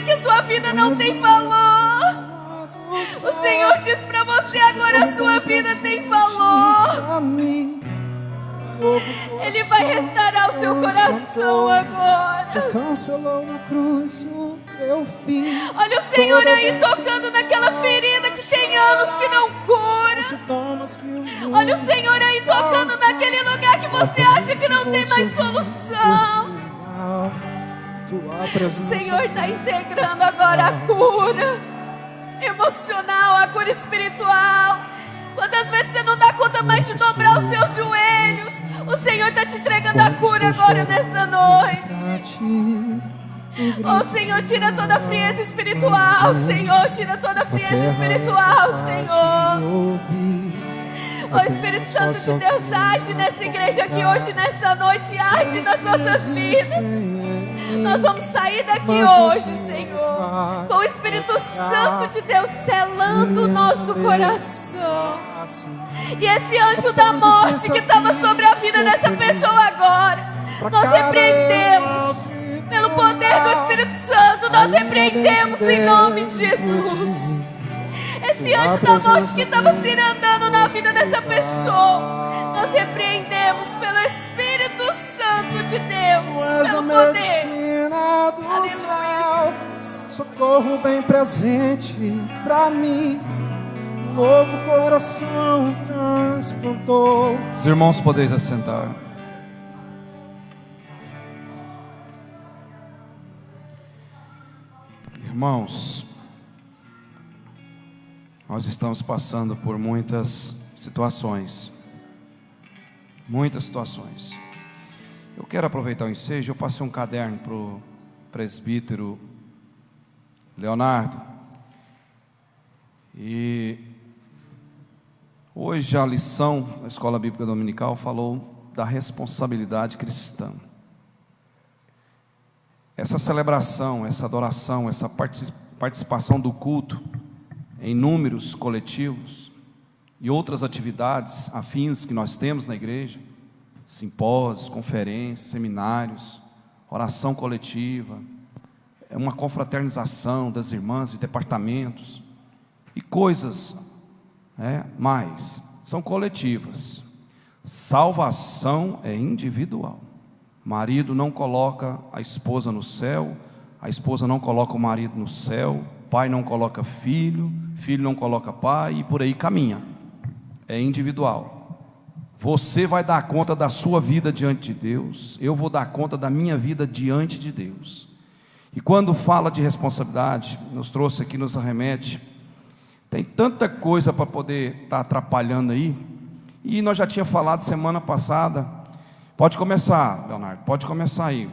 que sua vida não tem valor, o Senhor diz para você agora: a sua vida tem valor. Ele vai restaurar o seu coração agora. Já cancelou na cruz o teu fim. Olha o Senhor aí tocando naquela ferida que tem anos que não cura. Sintomas que o Olha o Senhor aí tocando naquele lugar que você acha que não tem mais solução. tua presença. O Senhor está integrando agora a cura emocional, a cura espiritual. Quantas vezes você não dá conta mais de dobrar os seus joelhos, o Senhor está te entregando a cura agora nesta noite. Oh Senhor, tira toda a frieza espiritual, Senhor, tira toda a frieza espiritual, Senhor. Oh Espírito Santo de Deus, age nessa igreja aqui hoje, nesta noite, age nas nossas vidas. Nós vamos sair daqui hoje, Senhor, com o Espírito Santo de Deus selando o nosso coração. E esse anjo da morte que estava sobre a vida dessa pessoa agora, nós repreendemos. Pelo poder do Espírito Santo, nós repreendemos em nome de Jesus. Esse anjo da morte que estava se andando na vida dessa pessoa, nós repreendemos pelo Espírito Santo de Deus, pelo poder. Aleluia, Jesus. Socorro bem presente pra mim. Novo coração transplantou. Os irmãos podeis assentar. Irmãos, nós estamos passando por muitas situações. Muitas situações. Eu quero aproveitar o ensejo. Eu passei um caderno para o presbítero Leonardo. E hoje a lição da Escola Bíblica Dominical falou da responsabilidade cristã. Essa celebração, essa adoração, essa participação do culto em números coletivos e outras atividades afins que nós temos na igreja, simpósios, conferências, seminários, oração coletiva, é uma confraternização das irmãs de departamentos e coisas, mais, são coletivas. Salvação é individual. Marido não coloca a esposa no céu, a esposa não coloca o marido no céu, pai não coloca filho, filho não coloca pai, e por aí caminha. É individual. Você vai dar conta da sua vida diante de Deus, eu vou dar conta da minha vida diante de Deus. E quando fala de responsabilidade, nos trouxe aqui, nos arremete, tem tanta coisa para poder estar atrapalhando aí, e nós já tínhamos falado semana passada. Pode começar, Leonardo, pode começar aí.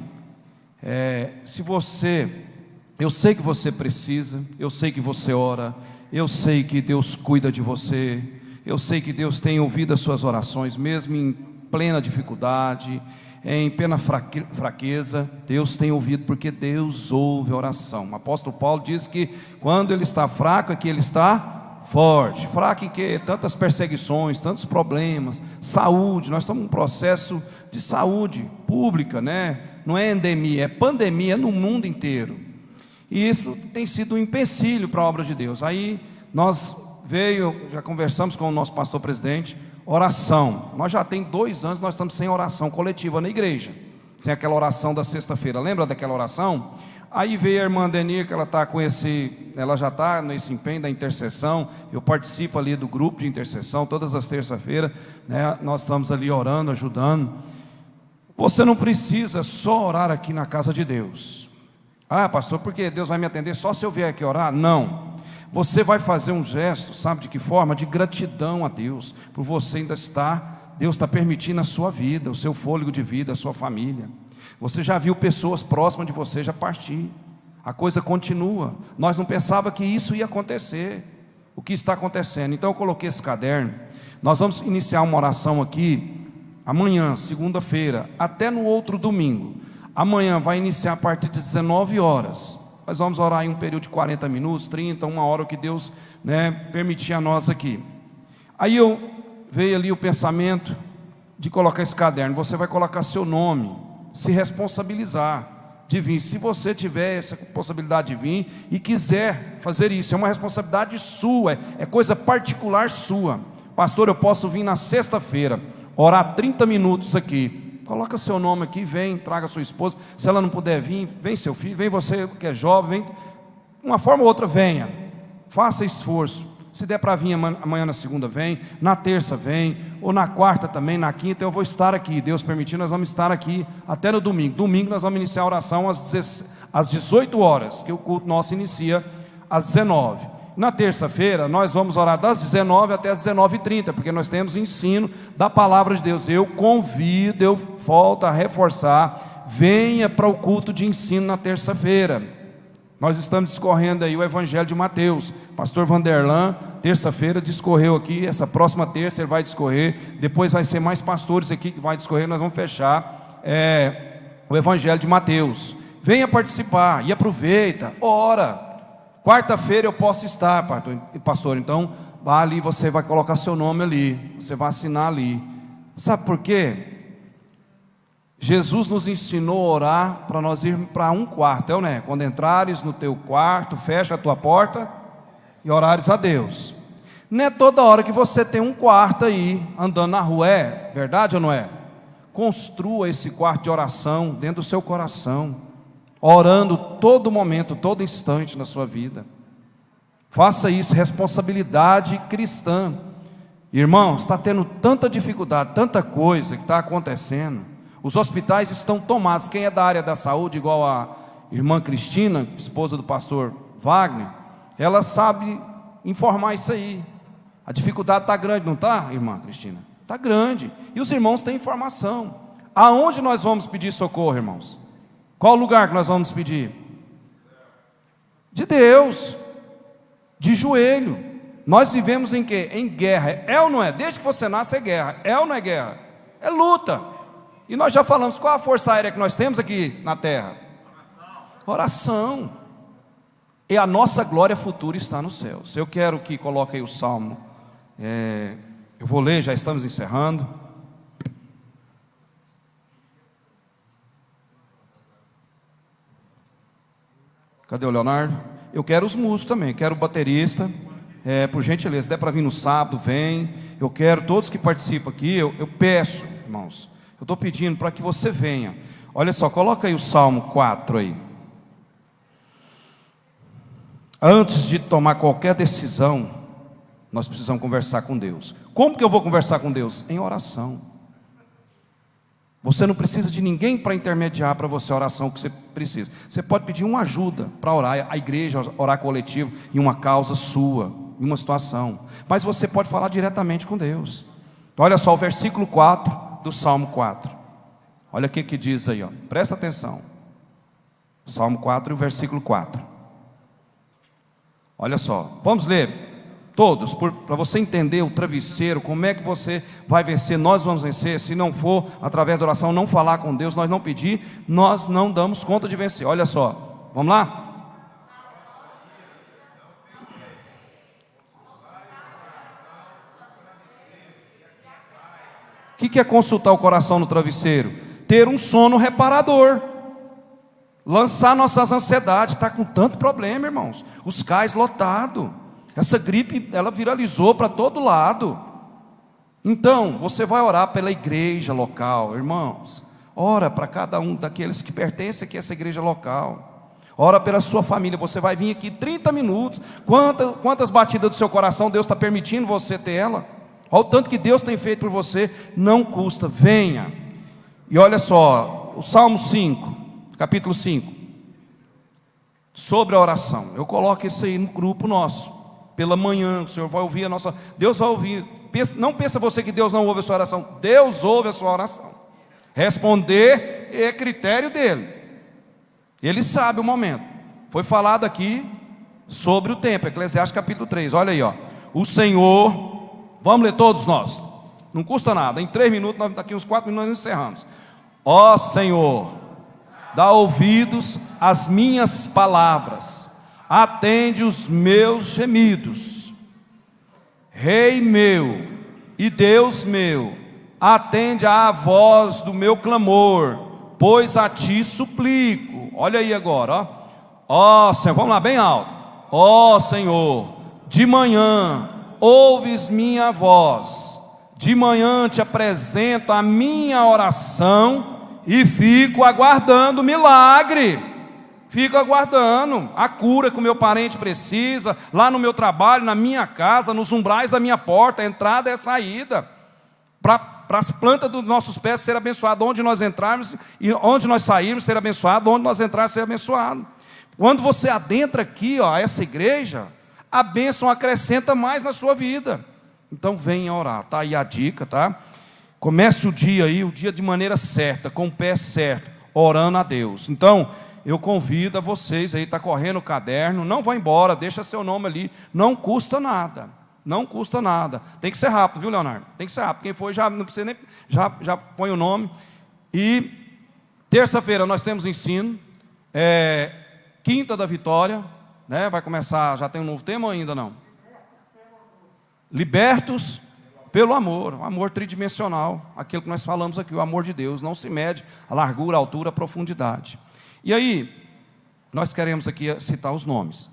Eu sei que você precisa, eu sei que você ora, eu sei que Deus cuida de você, eu sei que Deus tem ouvido as suas orações, mesmo em plena dificuldade, em plena fraqueza, Deus tem ouvido, porque Deus ouve a oração. O apóstolo Paulo diz que quando ele está fraco é que ele está forte. Fraco em que? Tantas perseguições, tantos problemas, saúde, nós estamos num processo de saúde pública, não é endemia, é pandemia no mundo inteiro, e isso tem sido um empecilho para a obra de Deus. Aí nós já conversamos com o nosso pastor presidente, oração, nós já tem 2 anos, nós estamos sem oração coletiva na igreja, sem aquela oração da sexta-feira, lembra daquela oração? Aí veio a irmã Denir, que ela já está nesse empenho da intercessão. Eu participo ali do grupo de intercessão, todas as terças-feiras, nós estamos ali orando, ajudando. Você não precisa só orar aqui na casa de Deus. Ah, pastor, porque Deus vai me atender só se eu vier aqui orar? Não. Você vai fazer um gesto, sabe de que forma? De gratidão a Deus, por você ainda estar, Deus está permitindo a sua vida, o seu fôlego de vida, a sua família. Você já viu pessoas próximas de você já partir, a coisa continua. Nós não pensávamos que isso ia acontecer, o que está acontecendo. Então eu coloquei esse caderno. Nós vamos iniciar uma oração aqui amanhã, segunda-feira, até no outro domingo. Amanhã vai iniciar a partir de 19 horas. Nós vamos orar em um período de 40 minutos, 30, 1 hora, o que Deus permitir a nós aqui. Aí veio ali o pensamento de colocar esse caderno. Você vai colocar seu nome, se responsabilizar de vir. Se você tiver essa possibilidade de vir e quiser fazer isso, é uma responsabilidade sua, é coisa particular sua. Pastor, eu posso vir na sexta-feira, orar 30 minutos aqui. Coloca seu nome aqui, vem, traga sua esposa. Se ela não puder vir, vem seu filho, vem você que é jovem, vem. Uma forma ou outra, venha. Faça esforço. Se der para vir amanhã na segunda, vem. Na terça, vem. Ou na quarta também, na quinta eu vou estar aqui. Deus permitir, nós vamos estar aqui até no domingo. Domingo nós vamos iniciar a oração às 18 horas, que o culto nosso inicia às 19. Na terça-feira nós vamos orar das 19 até as 19h30, porque nós temos ensino da palavra de Deus. Eu convido, eu volto a reforçar, venha para o culto de ensino na terça-feira. Nós estamos discorrendo aí o Evangelho de Mateus. Pastor Vanderlan, terça-feira, discorreu aqui. Essa próxima terça ele vai discorrer. Depois vai ser mais pastores aqui que vai discorrer. Nós vamos fechar o Evangelho de Mateus. Venha participar e aproveita, ora. Quarta-feira eu posso estar, pastor. Então, vá ali, você vai colocar seu nome ali. Você vai assinar ali. Sabe por quê? Jesus nos ensinou a orar para nós ir para um quarto, né? Quando entrares no teu quarto, fecha a tua porta e orares a Deus. Não é toda hora que você tem um quarto aí, andando na rua, é verdade ou não é? Construa esse quarto de oração dentro do seu coração, orando todo momento, todo instante na sua vida. Faça isso, responsabilidade cristã. Irmãos, está tendo tanta dificuldade, tanta coisa que está acontecendo. Os hospitais estão tomados. Quem é da área da saúde, igual a irmã Cristina, esposa do pastor Wagner, ela sabe informar isso aí. A dificuldade está grande, não está, irmã Cristina? Está grande. E os irmãos têm informação. Aonde nós vamos pedir socorro, irmãos? Qual lugar que nós vamos pedir? De Deus. De joelho. Nós vivemos em quê? Em guerra. É ou não é? Desde que você nasce é guerra. É ou não é guerra? É luta. E nós já falamos, qual a força aérea que nós temos aqui na terra? Oração. E a nossa glória futura está nos céus. Eu quero que coloque aí o salmo. Eu vou ler, já estamos encerrando. Cadê o Leonardo? Eu quero os músicos também, quero o baterista. Por gentileza, se der para vir no sábado, vem. Eu quero todos que participam aqui, eu peço, irmãos. Eu estou pedindo para que você venha. Olha só, coloca aí o Salmo 4 aí. Antes de tomar qualquer decisão, nós precisamos conversar com Deus. Como que eu vou conversar com Deus? Em oração. Você não precisa de ninguém para intermediar para você a oração que você precisa. Você pode pedir uma ajuda para orar, a igreja, orar coletivo, em uma causa sua, em uma situação. Mas você pode falar diretamente com Deus. Então, olha só o versículo 4 do Salmo 4. Olha o que diz aí, ó. Presta atenção. Salmo 4 e o versículo 4. Olha só, vamos ler todos, para você entender o travesseiro, como é que você vai vencer. Nós vamos vencer, se não for através da oração, não falar com Deus, nós não pedir, nós não damos conta de vencer. Olha só, vamos lá? O que é consultar o coração no travesseiro? Ter um sono reparador, lançar nossas ansiedades. Está com tanto problema, irmãos, os cais lotados, essa gripe, ela viralizou para todo lado. Então, você vai orar pela igreja local, irmãos. Ora para cada um daqueles que pertencem aqui a essa igreja local. Ora pela sua família. Você vai vir aqui 30 minutos. Quantas batidas do seu coração Deus está permitindo você ter ela? Olha o tanto que Deus tem feito por você. Não custa, venha. E olha só, o Salmo 5, capítulo 5, sobre a oração. Eu coloco isso aí no grupo nosso. Pela manhã, o Senhor vai ouvir a nossa... Deus vai ouvir. Não pensa você que Deus não ouve a sua oração. Deus ouve a sua oração. Responder é critério dele. Ele sabe o momento. Foi falado aqui sobre o tempo. Eclesiastes capítulo 3. Olha aí, ó. O Senhor... Vamos ler todos nós. Não custa nada. Em 3 minutos, daqui uns 4 minutos nós encerramos. Ó Senhor, dá ouvidos às minhas palavras. Atende os meus gemidos. Rei meu e Deus meu, atende à voz do meu clamor, pois a ti suplico. Olha aí agora, ó Senhor, vamos lá bem alto. Ó Senhor, de manhã ouves minha voz, De manhã te apresento a minha oração e fico aguardando o milagre. Fico aguardando a cura que o meu parente precisa, lá no meu trabalho, na minha casa, nos umbrais da minha porta, a entrada e a saída. Para as plantas dos nossos pés ser abençoado, onde nós entrarmos e onde nós sairmos ser abençoado, onde nós entrarmos ser abençoado. Quando você adentra aqui, ó, essa igreja, a bênção acrescenta mais na sua vida. Então venha orar, tá aí a dica, tá? Comece o dia aí, o dia de maneira certa, com o pé certo, orando a Deus. Então, eu convido a vocês aí, está correndo o caderno, não vá embora, deixa seu nome ali, não custa nada, não custa nada. Tem que ser rápido, viu, Leonardo? Tem que ser rápido, quem for já não precisa nem, já põe o nome. E terça-feira nós temos ensino, Quinta da Vitória, né? Vai começar, já tem um novo tema ou ainda não? Libertos pelo amor, o amor tridimensional, aquilo que nós falamos aqui, o amor de Deus, não se mede a largura, a altura, a profundidade. E aí, nós queremos aqui citar os nomes.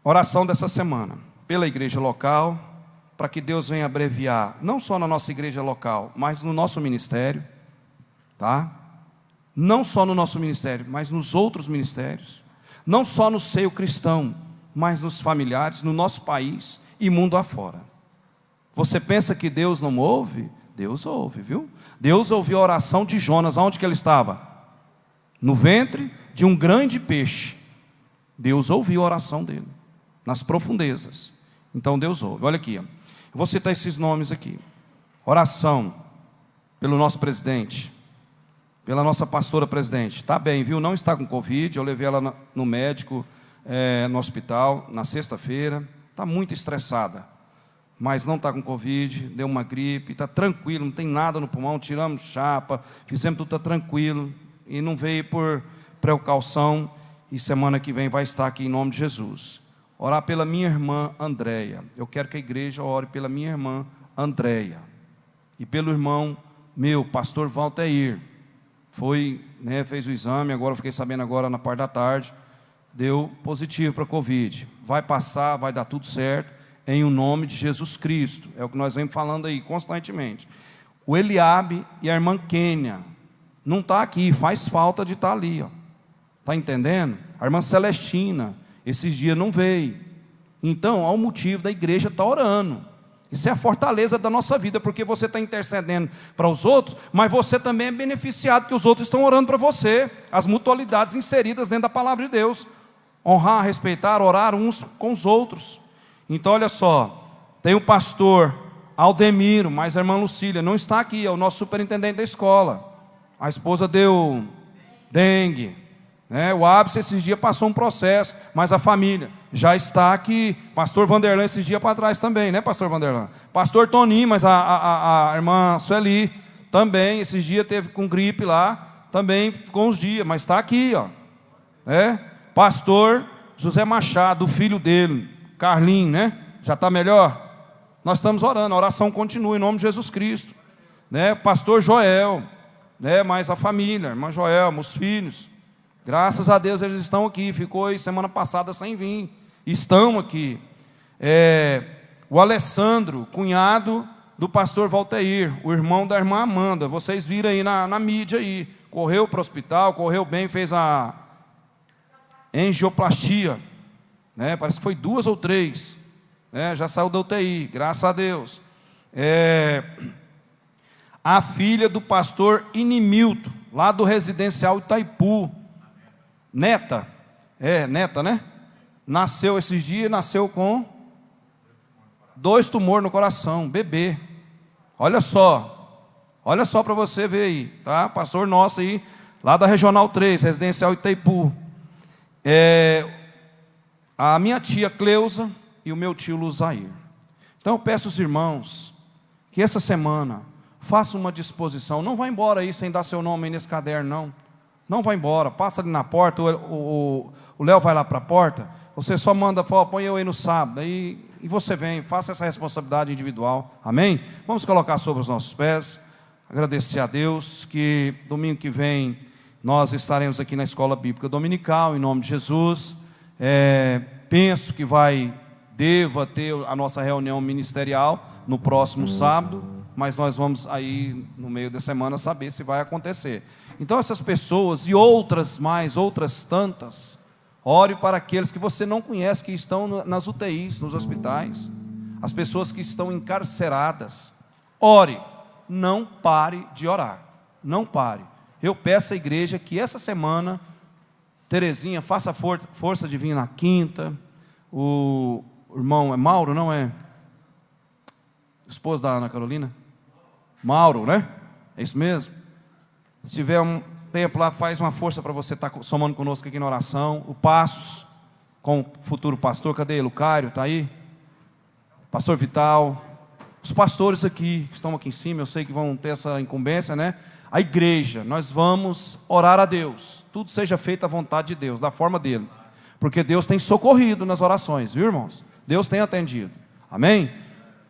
Oração dessa semana, pela igreja local, para que Deus venha abreviar, não só na nossa igreja local, mas no nosso ministério, tá? Não só no nosso ministério, mas nos outros ministérios. Não só no seio cristão, mas nos familiares, no nosso país e mundo afora. Você pensa que Deus não ouve? Deus ouve, viu? Deus ouviu a oração de Jonas. Aonde que ele estava? No ventre de um grande peixe. Deus ouviu a oração dele, nas profundezas. Então Deus ouve. Olha aqui, ó. Eu vou citar esses nomes aqui. Oração pelo nosso presidente, pela nossa pastora presidente. Está bem, viu? Não está com Covid. Eu levei ela no médico, no hospital, na sexta-feira. Está muito estressada, mas não está com Covid, deu uma gripe, está tranquilo, não tem nada no pulmão, tiramos chapa, fizemos tudo, está tranquilo, e não veio por precaução, e semana que vem vai estar aqui em nome de Jesus. Orar pela minha irmã Andréia, eu quero que a igreja ore pela minha irmã Andréia, e pelo irmão meu, pastor Valteir, fez o exame, agora eu fiquei sabendo agora na parte da tarde, deu positivo para a Covid, vai passar, vai dar tudo certo, em o nome de Jesus Cristo, é o que nós vemos falando aí constantemente. O Eliabe e a irmã Kênia, não está aqui, faz falta de estar ali, está entendendo? A irmã Celestina, esses dias não veio, então há um motivo da igreja estar orando, isso é a fortaleza da nossa vida, porque você está intercedendo para os outros, mas você também é beneficiado, que os outros estão orando para você, as mutualidades inseridas dentro da palavra de Deus, honrar, respeitar, orar uns com os outros. Então olha só, tem o pastor Aldemiro, mas a irmã Lucília não está aqui, é o nosso superintendente da escola, a esposa deu dengue, né? O Ábice esses dias passou um processo, mas a família já está aqui. Pastor Vanderlan esses dias para trás também, né, pastor Vanderlan? Pastor Toninho, mas a irmã Sueli também esses dias teve com gripe lá, também ficou uns dias, mas está aqui, ó, pastor José Machado, o filho dele, Carlinho, né? Já está melhor? Nós estamos orando, a oração continua em nome de Jesus Cristo, né? Pastor Joel, né? Mais a família, irmã Joel, os filhos, graças a Deus eles estão aqui. Ficou aí semana passada sem vir, estão aqui. O Alessandro, cunhado do pastor Valteir, o irmão da irmã Amanda, vocês viram aí na mídia aí, correu para o hospital, correu bem, fez a angioplastia, né? Parece que foi 2 ou 3, né? Já saiu da UTI, graças a Deus. A filha do pastor Inimilton, lá do residencial Itaipu, neta, né? Nasceu esses dias, nasceu com 2 tumores no coração, bebê. Olha só para você ver aí, tá? Pastor nosso aí, lá da Regional 3, residencial Itaipu. A minha tia Cleusa e o meu tio Luzair. Então eu peço aos irmãos que essa semana façam uma disposição. Não vá embora aí sem dar seu nome aí nesse caderno, não. Não vá embora, passa ali na porta, o Léo vai lá para a porta, você só manda, põe eu aí no sábado, aí, e você vem, faça essa responsabilidade individual, amém? Vamos colocar sobre os nossos pés, agradecer a Deus, que domingo que vem nós estaremos aqui na Escola Bíblica Dominical, em nome de Jesus. Penso que deva ter a nossa reunião ministerial no próximo sábado, mas nós vamos aí no meio da semana saber se vai acontecer. Então essas pessoas e outras mais, outras tantas, ore para aqueles que você não conhece, que estão nas UTIs, nos hospitais, as pessoas que estão encarceradas. Ore, não pare de orar, não pare. Eu peço à igreja que essa semana, Terezinha, faça força de vir na quinta. O irmão é Mauro, não é? Esposo da Ana Carolina? Mauro, né? É isso mesmo? Se tiver um tempo lá, faz uma força para você estar somando conosco aqui na oração. O Passos, com o futuro pastor, cadê ele? O Cário, está aí? Pastor Vital. Os pastores aqui, que estão aqui em cima, eu sei que vão ter essa incumbência, né? A igreja, nós vamos orar a Deus. Tudo seja feito à vontade de Deus, da forma dele. Porque Deus tem socorrido nas orações, viu, irmãos? Deus tem atendido. Amém?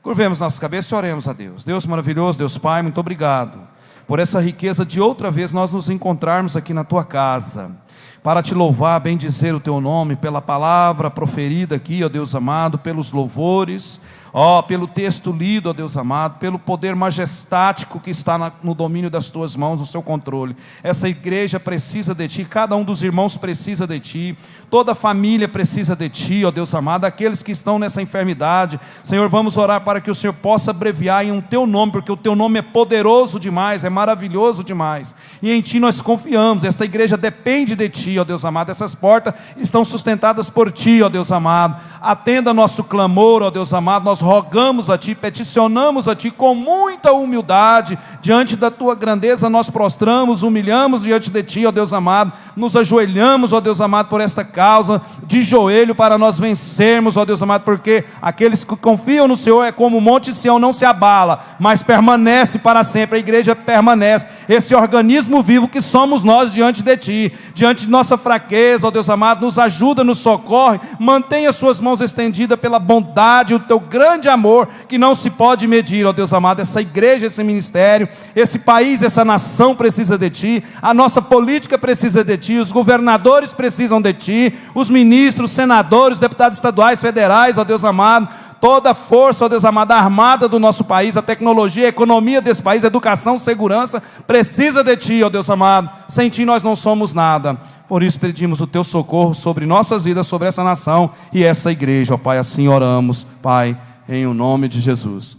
Curvemos nossas cabeças e oremos a Deus. Deus maravilhoso, Deus Pai, muito obrigado por essa riqueza de outra vez nós nos encontrarmos aqui na tua casa, para te louvar, bendizer o teu nome, pela palavra proferida aqui, ó Deus amado, pelos louvores, ó, pelo texto lido, ó Deus amado, pelo poder majestático que está no domínio das tuas mãos, no seu controle. Essa igreja precisa de ti, cada um dos irmãos precisa de ti, toda a família precisa de ti, ó Deus amado, aqueles que estão nessa enfermidade. Senhor, vamos orar para que o Senhor possa abreviar em teu nome, porque o teu nome é poderoso demais, é maravilhoso demais, e em ti nós confiamos. Esta igreja depende de ti, ó Deus amado, essas portas estão sustentadas por ti, ó Deus amado. Atenda nosso clamor, ó Deus amado, nós rogamos a ti, peticionamos a ti com muita humildade, diante da tua grandeza nós prostramos, humilhamos diante de ti, ó Deus amado, nos ajoelhamos, ó Deus amado, por esta causa, de joelho para nós vencermos, ó Deus amado, porque aqueles que confiam no Senhor é como o monte Sião, não se abala, mas permanece para sempre. A igreja permanece, esse organismo vivo que somos nós diante de ti, diante de nossa fraqueza, ó Deus amado, nos ajuda, nos socorre, mantenha suas mãos estendidas pela bondade, o teu grande amor, que não se pode medir, ó Deus amado. Essa igreja, esse ministério, esse país, essa nação precisa de ti, a nossa política precisa de ti, os governadores precisam de ti, os ministros, senadores, deputados estaduais, federais, ó Deus amado, toda a força, ó Deus amado, a armada do nosso país, a tecnologia, a economia desse país, a educação, segurança, precisa de ti, ó Deus amado. Sem ti nós não somos nada. Por isso pedimos o teu socorro sobre nossas vidas, sobre essa nação e essa igreja, ó Pai. Assim oramos, Pai, em o nome de Jesus.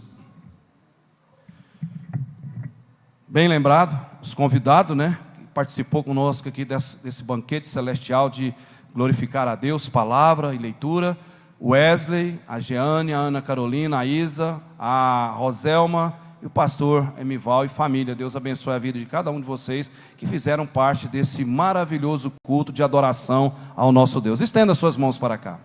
Bem lembrado, os convidados, né, que participou conosco aqui desse banquete celestial de glorificar a Deus, palavra e leitura. Wesley, a Jeane, a Ana Carolina, a Isa, a Roselma e o pastor Emival e família. Deus abençoe a vida de cada um de vocês que fizeram parte desse maravilhoso culto de adoração ao nosso Deus. Estenda suas mãos para cá.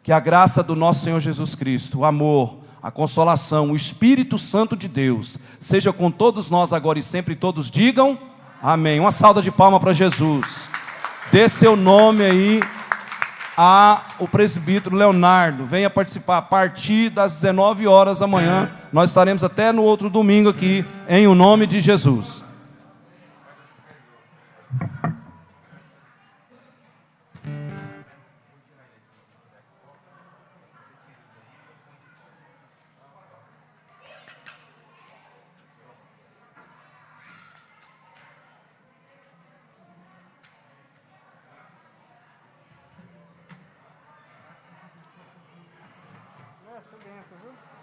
Que a graça do nosso Senhor Jesus Cristo, o amor, a consolação, o Espírito Santo de Deus seja com todos nós agora e sempre. Todos digam amém. Uma salva de palmas para Jesus. Dê seu nome aí o presbítero Leonardo. Venha participar a partir das 19 horas da manhã. Nós estaremos até no outro domingo aqui, em o nome de Jesus. Essa benção, viu?